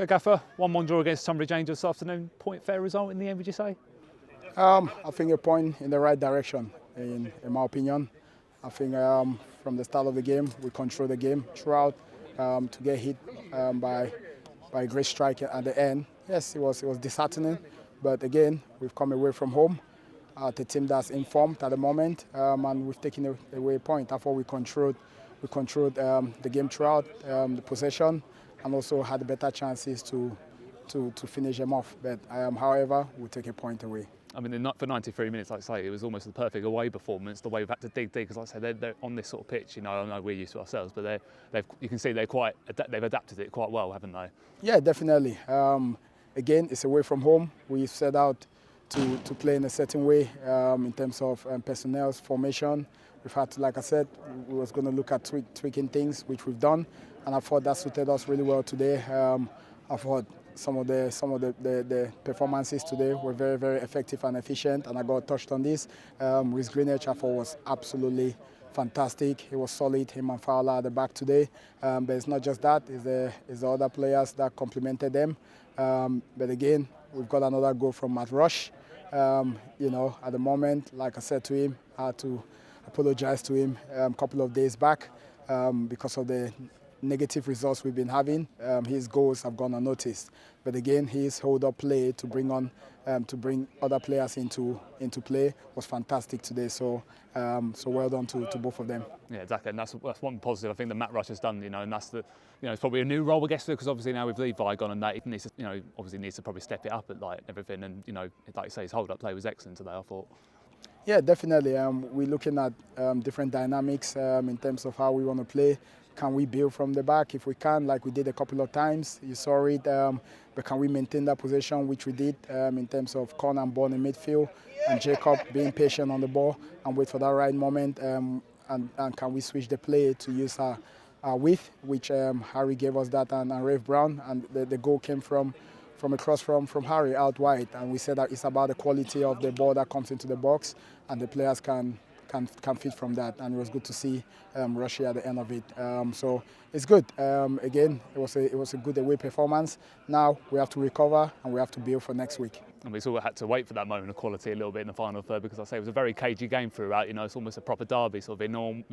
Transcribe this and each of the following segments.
Okay, Gaffer, 1-1 draw against Tonbridge Angels this afternoon. Point fair result in the end, would you say? I think a point in the right direction, in my opinion. I think from the start of the game, we controlled the game throughout. To get hit by a great strike at the end, yes, it was disheartening. But again, we've come away from home at a team that's informed at the moment, and we've taken away a point. Therefore, we controlled the game throughout, the possession, and also had better chances to finish them off. But however, we'll take a point away. I mean, for 93 minutes, like I say, it was almost the perfect away performance. The way we've had to dig deep, because like I say, they're on this sort of pitch. You know, I know we're used to ourselves, but you can see they've adapted it quite well, haven't they? Yeah, definitely. Again, it's away from home. We set out to play in a certain way in terms of personnel formation. We've had to, like I said, we was going to look at tweaking things, which we've done, and I thought that suited us really well today. I thought some of the performances today were very, very effective and efficient, and I got touched on this. With Greenwich, I thought was absolutely fantastic. He was solid, him and Fowler at the back today. But it's not just that, it's the other players that complemented them. But again, we've got another goal from Matt Rush. You know, at the moment, like I said to him, I had to apologize to him a couple of days back because of the negative results we've been having. His goals have gone unnoticed. But again, his hold-up play to bring other players into play was fantastic today. So well done to both of them. Yeah, exactly. And that's one positive I think that Matt Rush has done. You know, and that's it's probably a new role, I guess, because obviously now with Levi gone and that, he needs to, obviously needs to probably step it up at everything. And like you say, his hold-up play was excellent today, I thought. Yeah, definitely. We're looking at different dynamics in terms of how we want to play. Can we build from the back? If we can, like we did a couple of times, you saw it, but can we maintain that position, which we did in terms of corner and ball in midfield, and Jacob being patient on the ball and wait for that right moment, and can we switch the play to use our width, which Harry gave us that, and Rafe Brown, and the goal came from a cross from Harry out wide, and we said that it's about the quality of the ball that comes into the box, and the players can fit from that, and it was good to see Rushy at the end of it. So it's good. Again, it was a good away performance. Now we have to recover and we have to build for next week. And we sort of had to wait for that moment of quality a little bit in the final third, because I say it was a very cagey game throughout. It's almost a proper derby, sort of enormous.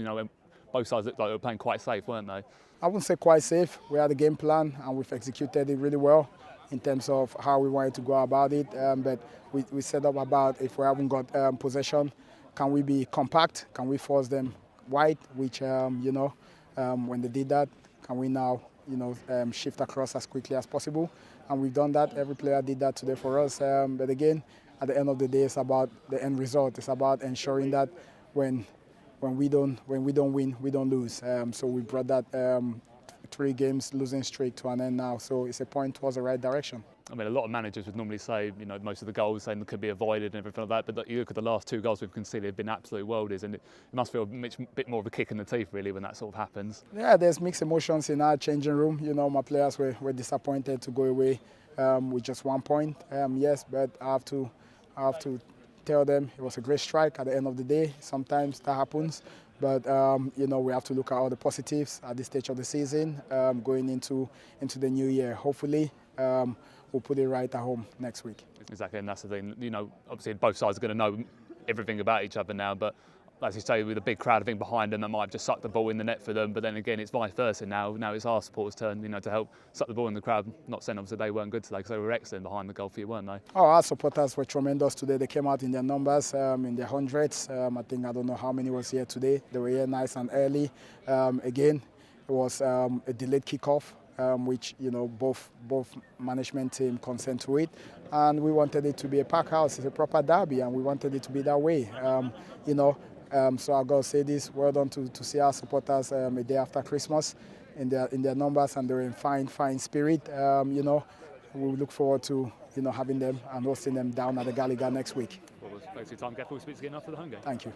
Both sides looked like they were playing quite safe, weren't they? I wouldn't say quite safe. We had a game plan and we've executed it really well in terms of how we wanted to go about it. But we set up about, if we haven't got possession, can we be compact? Can we force them wide? Which, when they did that, can we now, shift across as quickly as possible? And we've done that. Every player did that today for us. But again, at the end of the day, it's about the end result. It's about ensuring that when we don't win, we don't lose. So we brought that 3 games losing streak to an end now. So it's a point towards the right direction. I mean, a lot of managers would normally say, most of the goals saying they could be avoided and everything like that. But you look at the last 2 goals we've conceded, have been absolute worldies, and it must feel a bit more of a kick in the teeth, really, when that sort of happens. Yeah, there's mixed emotions in our changing room. My players were disappointed to go away with just 1 point. Yes, but I have to tell them it was a great strike at the end of the day. Sometimes that happens. But we have to look at all the positives at this stage of the season, going into the new year. Hopefully, we'll put it right at home next week. Exactly, and that's the thing. Obviously both sides are going to know everything about each other now, but as you say, with a big crowd, I think, behind them, that might have just sucked the ball in the net for them. But then again, it's vice versa now. Now it's our supporters' turn, to help suck the ball in the crowd. Not saying obviously they weren't good today, because they were excellent behind the goal for you, weren't they? Oh, our supporters were tremendous today. They came out in their numbers, in their hundreds. I don't know how many was here today. They were here nice and early. Again, it was a delayed kickoff, which both management team consent to it, and we wanted it to be a pack house. It's a proper derby, and we wanted it to be that way. So I've got to say this: well done to see our supporters a day after Christmas in their numbers, and they're in fine spirit. We look forward to having them and hosting them down at the Gallagher next week. Well, thanks for your time, Gaff. We'll speak again after the home game. Thank you.